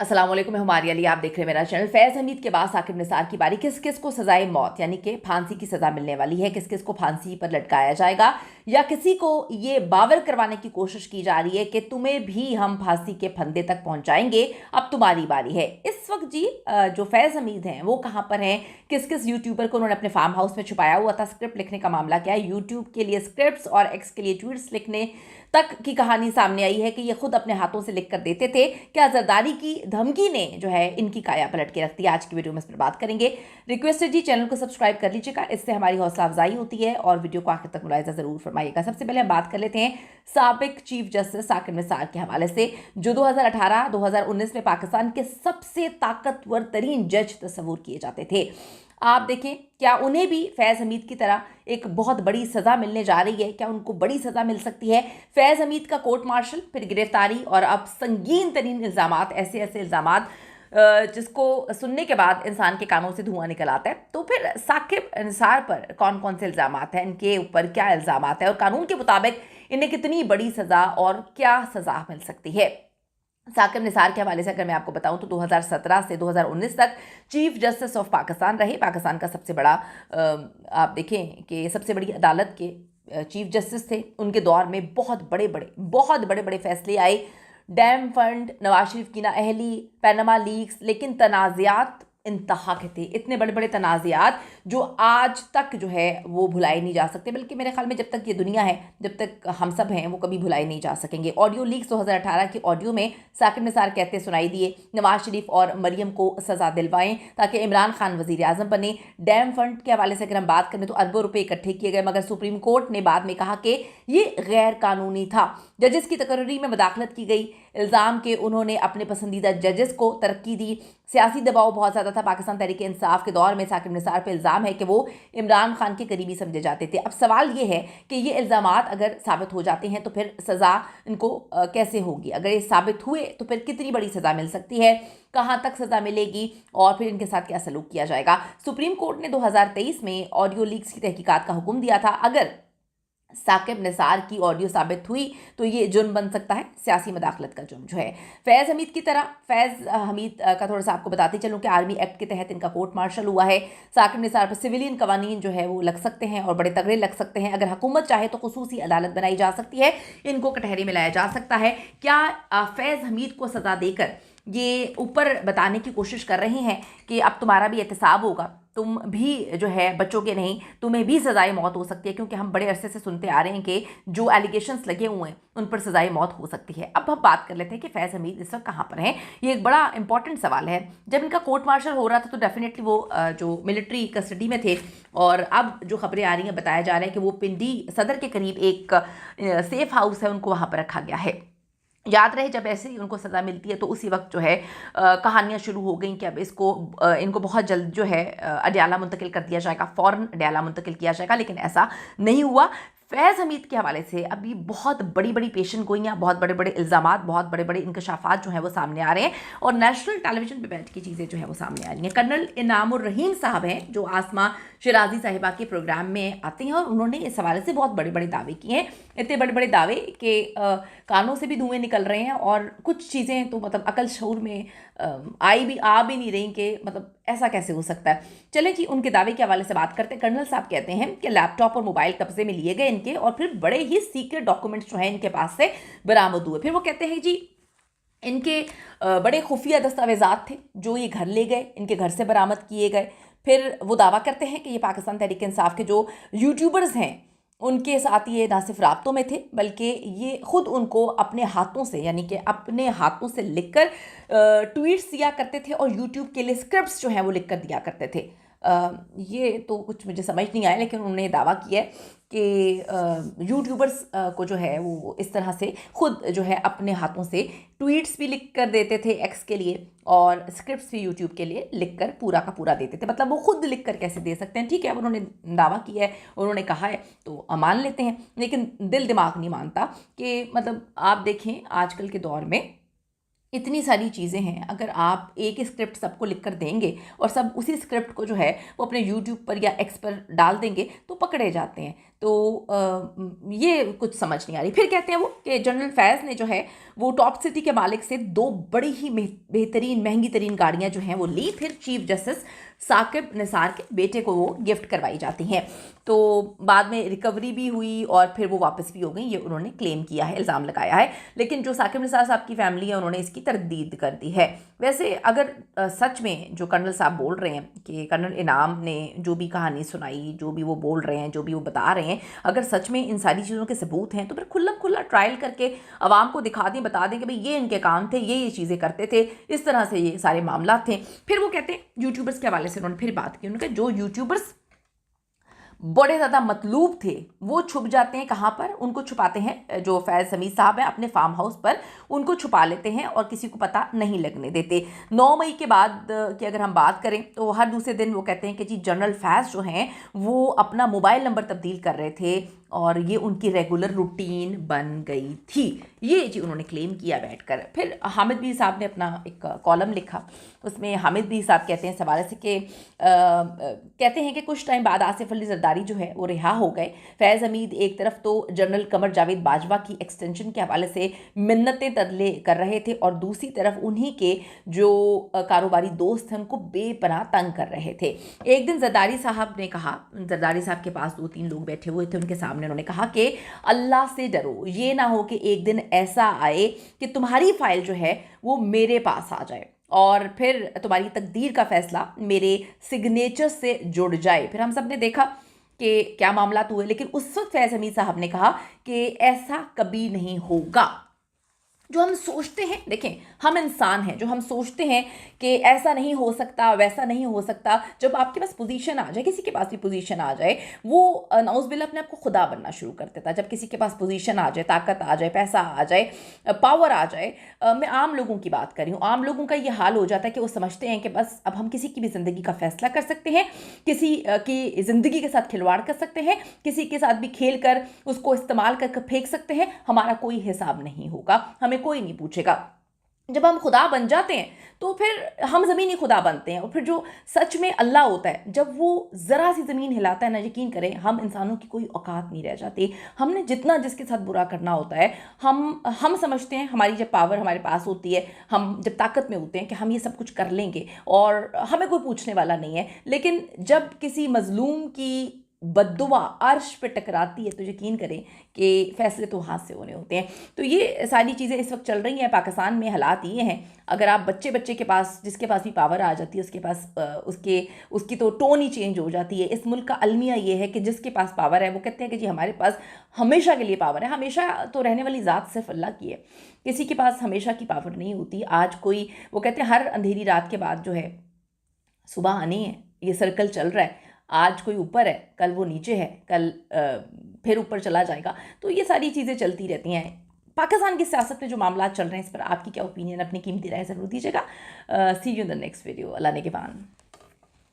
अस्सलाम वालेकुम, मैं हुमारी अली। आप देख रहे हैं मेरा चैनल। फैज़ हमीद के बाद साकिब निसार की बारी। किस किस को सजाए मौत यानी कि फांसी की सज़ा मिलने वाली है, किस किस को फांसी पर लटकाया जाएगा, या किसी को ये बावर करवाने की कोशिश की जा रही है कि तुम्हें भी हम फांसी के फंदे तक पहुंचाएंगे, अब तुम्हारी बारी है। इस वक्त जी जो फैज़ हमीद हैं वो कहाँ पर हैं, किस किस यूट्यूबर को उन्होंने अपने फार्म हाउस में छुपाया हुआ था, स्क्रिप्ट लिखने का मामला क्या है, यूट्यूब के लिए स्क्रिप्ट्स और एक्स के लिए ट्वीट्स लिखने तक की कहानी सामने आई है कि ये खुद अपने हाथों से लिख कर देते थे। क्या जरदारी की धमकी ने जो है इनकी काया पलट के रख दी? आज की वीडियो में इस पर बात करेंगे। रिक्वेस्ट है जी, चैनल को सब्सक्राइब कर लीजिएगा, इससे हमारी हौसला अफजाई होती है, और वीडियो को आखिर तक मुलाहिजा जरूर फरमाइएगा। सबसे पहले हम बात कर लेते हैं साबिक चीफ जस्टिस साकिब निसार के हवाले से, जो 2018-2019 में पाकिस्तान के सबसे ताकतवर तरीन जज तस्वूर किए जाते थे। आप देखें, क्या उन्हें भी फैज़ हमीद की तरह एक बहुत बड़ी सज़ा मिलने जा रही है? क्या उनको बड़ी सज़ा मिल सकती है? फैज़ हमीद का कोर्ट मार्शल, फिर गिरफ्तारी, और अब संगीन तरीन इल्ज़ामात, ऐसे ऐसे इल्ज़ामात जिसको सुनने के बाद इंसान के कानों से धुआं निकल आता है। तो फिर साकिब निसार पर कौन कौन से इल्ज़ामात हैं, इनके ऊपर क्या इल्ज़ामात है, और कानून के मुताबिक इन्हें कितनी बड़ी सज़ा और क्या सज़ा मिल सकती है? साकिब निसार के हवाले से अगर मैं आपको बताऊं तो 2017 से 2019 तक चीफ जस्टिस ऑफ पाकिस्तान रहे। पाकिस्तान का सबसे बड़ा आप देखें कि सबसे बड़ी अदालत के चीफ जस्टिस थे। उनके दौर में बहुत बड़े बड़े फैसले आए। डैम फंड, नवाज शरीफ की नाअहली, पैनामा लीक्स, लेकिन तनाज़ात इंतहा के थे। इतने बड़े बड़े तनाज़ात जो आज तक जो है वो भुलाए नहीं जा सकते, बल्कि मेरे ख्याल में जब तक ये दुनिया है, जब तक हम सब हैं, वो कभी भुलाए नहीं जा सकेंगे। ऑडियो लीक्स 2018 के ऑडियो में साकिब निसार कहते सुनाई दिए, नवाज शरीफ और मरियम को सज़ा दिलवाएं ताकि इमरान खान वज़ीर आज़म बने। डैम फंड के हवाले से अगर हम बात करें तो अरबों रुपए इकट्ठे किए गए, मगर सुप्रीम कोर्ट ने बाद में कहा कि ये गैर कानूनी था। जजेस की तकर्री में मदाखलत की गई, इल्ज़ाम के उन्होंने अपने पसंदीदा जजेस को तरक्की दी। सियासी दबाव बहुत ज़्यादा था। पाकिस्तान तहरीक इंसाफ के दौर में साकिब निसार पर इल्ज़ाम है कि वो इमरान खान के करीबी समझे जाते थे। अब सवाल ये है कि ये इल्ज़ामात अगर साबित हो जाते हैं तो फिर सज़ा इनको कैसे होगी? अगर ये साबित हुए तो फिर कितनी बड़ी सज़ा मिल सकती है, कहाँ तक सज़ा मिलेगी, और फिर इनके साथ क्या सलूक किया जाएगा? सुप्रीम कोर्ट ने 2023 में ऑडियो लीक्स की तहकीकात का हुक्म दिया था। अगर साकिब निसार की ऑडियो साबित हुई तो ये जुर्म बन सकता है, सियासी मदाखलत का जुर्म जो है। फैज़ हमीद की तरह, फैज़ हमीद का थोड़ा सा आपको बताते चलूँ कि आर्मी एक्ट के तहत इनका कोर्ट मार्शल हुआ है। साकिब निसार पर सिविलियन कवानीन जो है वो लग सकते हैं, और बड़े तगड़े लग सकते हैं। अगर हुकूमत चाहे तो खुसूसी अदालत बनाई जा सकती है, इनको कटहरे में लाया जा सकता है। क्या फैज़ हमीद को सज़ा देकर ये ऊपर बताने की कोशिश कर रहे हैं कि अब तुम्हारा भी एहतसाब होगा, तुम भी जो है बचोगे नहीं, तुम्हें भी सज़ाए मौत हो सकती है? क्योंकि हम बड़े अरसे से सुनते आ रहे हैं कि जो एलिगेशंस लगे हुए हैं उन पर सज़ाए मौत हो सकती है। अब हम बात कर लेते हैं कि फैज़ हमीद इस वक्त कहाँ पर हैं। ये एक बड़ा इंपॉर्टेंट सवाल है। जब इनका कोर्ट मार्शल हो रहा था तो डेफिनेटली वो जो मिलिट्री कस्टडी में थे, और अब जो खबरें आ रही हैं, बताया जा रहा है कि वो पिंडी सदर के करीब एक सेफ हाउस है, उनको वहाँ पर रखा गया है। याद रहे, जब ऐसे ही उनको सज़ा मिलती है तो उसी वक्त जो है कहानियाँ शुरू हो गई कि अब इनको बहुत जल्द जो है अडयाला मुंतकिल कर दिया जाएगा, फ़ौरन अडयाला मुंतकिल किया जाएगा, लेकिन ऐसा नहीं हुआ। फैज़ हमीद के हवाले से अभी बहुत बड़ी बड़ी पेशन गोइयाँ, बहुत बड़े बड़े इल्ज़ामात, बहुत बड़े बड़े इंकशाफात जो हैं वो सामने आ रहे हैं, और नेशनल टेलीविज़न पे बैठ की चीज़ें जो है वो सामने आ रही हैं। कर्नल इनामुर रहीम साहब हैं जो आसमा शिराजी साहिबा के प्रोग्राम में आते हैं, और उन्होंने इस हवाले से बहुत बड़े बड़े दावे किए हैं। इतने बड़े बड़े दावे कि कानों से भी धुएँ निकल रहे हैं, और कुछ चीज़ें तो मतलब अकल शऊर में आ भी नहीं रही कि मतलब ऐसा कैसे हो सकता है। चलें जी, उनके दावे के हवाले से बात करते हैं। कर्नल साहब कहते हैं कि लैपटॉप और मोबाइल कब्जे में लिए गए इनके, और फिर बड़े ही सीक्रेट डॉक्यूमेंट्स जो हैं इनके पास से बरामद हुए। फिर वो कहते हैं जी इनके बड़े खुफिया दस्तावेजात थे जो ये घर ले गए, इनके घर से बरामद किए गए। फिर वो दावा करते हैं कि ये पाकिस्तान तहरीक इंसाफ के जो यूट्यूबर्स हैं उनके साथ ये ना सिर्फ राब्तों में थे, बल्कि ये ख़ुद उनको अपने हाथों से, यानी कि अपने हाथों से लिखकर ट्वीट्स दिया करते थे, और यूट्यूब के लिए स्क्रिप्ट्स जो हैं वो लिख कर दिया करते थे। ये तो कुछ मुझे समझ नहीं आया, लेकिन उन्होंने दावा किया है कि यूट्यूबर्स को जो है वो इस तरह से खुद जो है अपने हाथों से ट्वीट्स भी लिख कर देते थे एक्स के लिए, और स्क्रिप्ट्स भी यूट्यूब के लिए लिख कर पूरा का पूरा देते थे। मतलब वो खुद लिख कर कैसे दे सकते हैं? ठीक है, उन्होंने दावा किया है, उन्होंने कहा है तो मान लेते हैं, लेकिन दिल दिमाग नहीं मानता कि मतलब आप देखें आजकल के दौर में इतनी सारी चीज़ें हैं, अगर आप एक ही स्क्रिप्ट सबको लिख कर देंगे और सब उसी स्क्रिप्ट को जो है वो अपने यूट्यूब पर या एक्स पर डाल देंगे तो पकड़े जाते हैं। तो ये कुछ समझ नहीं आ रही। फिर कहते हैं वो कि जनरल फैज़ ने जो है वो टॉप सिटी के मालिक से 2 बड़ी ही बेहतरीन महंगी तरीन गाड़ियाँ जो हैं वो ली, फिर चीफ जस्टिस साकिब निसार के बेटे को वो गिफ्ट करवाई जाती हैं। तो बाद में रिकवरी भी हुई और फिर वो वापस भी हो गई, ये उन्होंने क्लेम किया है, इल्ज़ाम लगाया है। लेकिन जो साकिब निसार साहब की फैमिली है उन्होंने इसकी तरदीद कर दी है। वैसे अगर सच में जो कर्नल साहब बोल रहे हैं कि कर्नल इनाम ने जो भी कहानी सुनाई, जो भी वो बोल रहे हैं, जो भी वो बता रहे हैं, अगर सच में इन सारी चीज़ों के सबूत हैं तो फिर खुल्लम खुल्ला ट्रायल करके आवाम को दिखा दें, बता दें कि भाई ये इनके काम थे, ये चीज़ें करते थे, इस तरह से ये सारे मामला थे। फिर वो कहते हैं यूट्यूबर्स के हवाले से उन्होंने फिर बात की। उन्होंने कहा जो यूट्यूबर्स बड़े ज़्यादा मतलूब थे वो छुप जाते हैं कहाँ पर, उनको छुपाते हैं, जो फैज़ हमीद साहब हैं अपने फार्म हाउस पर उनको छुपा लेते हैं और किसी को पता नहीं लगने देते। 9 मई के बाद की अगर हम बात करें तो हर दूसरे दिन वो कहते हैं कि जी जनरल फैज़ जो हैं वो अपना मोबाइल नंबर तब्दील कर रहे थे और ये उनकी रेगुलर रूटीन बन गई थी, ये जी उन्होंने क्लेम किया बैठकर। फिर हामिद भी साहब ने अपना एक कॉलम लिखा, उसमें हामिद भी साहब कहते हैं इस हवाले से कि कहते हैं कि कुछ टाइम बाद आसिफ अली जरदारी जो है वो रिहा हो गए। फैज़ हमीद एक तरफ तो जनरल कमर जावेद बाजवा की एक्सटेंशन के हवाले से मिन्नतें तदले कर रहे थे और दूसरी तरफ उन्हीं के जो कारोबारी दोस्त हैं उनको बेपनाह तंग कर रहे थे। एक दिन जरदारी साहब ने कहा, जरदारी साहब के पास 2-3 लोग बैठे हुए थे, उनके सामने उन्होंने कहा कि अल्लाह से डरो, ये ना हो कि एक दिन ऐसा आए कि तुम्हारी फाइल जो है वो मेरे पास आ जाए और फिर तुम्हारी तकदीर का फैसला मेरे सिग्नेचर से जुड़ जाए। फिर हम सब ने देखा कि क्या मामला हुए, लेकिन उस वक्त फैज़ हमीद साहब ने कहा कि ऐसा कभी नहीं होगा। जो हम सोचते हैं, देखें हम इंसान हैं, जो हम सोचते हैं कि ऐसा नहीं हो सकता, वैसा नहीं हो सकता, जब आपके पास पोजीशन आ जाए, किसी के पास भी पोजीशन आ जाए, वो नाउज़ुबिल्लाह अपने आप को खुदा बनना शुरू कर देता है। जब किसी के पास पोजीशन आ जाए, ताकत आ जाए, पैसा आ जाए, पावर आ जाए, मैं आम लोगों की बात कर रही हूँ, आम लोगों का ये हाल हो जाता है कि वो समझते हैं कि बस अब हम किसी की भी ज़िंदगी का फैसला कर सकते हैं, किसी की ज़िंदगी के साथ खिलवाड़ कर सकते हैं, किसी के साथ भी खेल कर उसको इस्तेमाल कर फेंक सकते हैं, हमारा कोई हिसाब नहीं होगा, हमें कोई नहीं पूछेगा। जब हम खुदा बन जाते हैं तो फिर हम ज़मीनी खुदा बनते हैं और फिर जो सच में अल्लाह होता है जब वो ज़रा सी ज़मीन हिलाता है ना, यकीन करें हम इंसानों की कोई औकात नहीं रह जाती। हमने जितना जिसके साथ बुरा करना होता है, हम समझते हैं हमारी जब पावर हमारे पास होती है, हम जब ताकत में होते हैं कि हम ये सब कुछ कर लेंगे और हमें कोई पूछने वाला नहीं है। लेकिन जब किसी मज़लूम की बद्दुआ अर्श पे टकराती है तो यकीन करें कि फ़ैसले तो हाथ से होने होते हैं। तो ये सारी चीज़ें इस वक्त चल रही हैं पाकिस्तान में। हालात ये हैं, अगर आप बच्चे के पास, जिसके पास भी पावर आ जाती है उसके पास उसकी तो टोन ही चेंज हो जाती है। इस मुल्क का अलमिया ये है कि जिसके पास पावर है वो कहते हैं कि जी हमारे पास हमेशा के लिए पावर है। हमेशा तो रहने वाली ज़ात सिर्फ अल्लाह की है, किसी के पास हमेशा की पावर नहीं होती। आज कोई, वो कहते हैं हर अंधेरी रात के बाद जो है सुबह आनी है, ये सर्कल चल रहा है। आज कोई ऊपर है, कल वो नीचे है, कल फिर ऊपर चला जाएगा। तो ये सारी चीज़ें चलती रहती हैं। पाकिस्तान की सियासत में जो मामला चल रहे हैं इस पर आपकी क्या ओपिनियन, अपनी कीमती राय ज़रूर दीजिएगा। See you in the next video. अल्लाह ने के बान।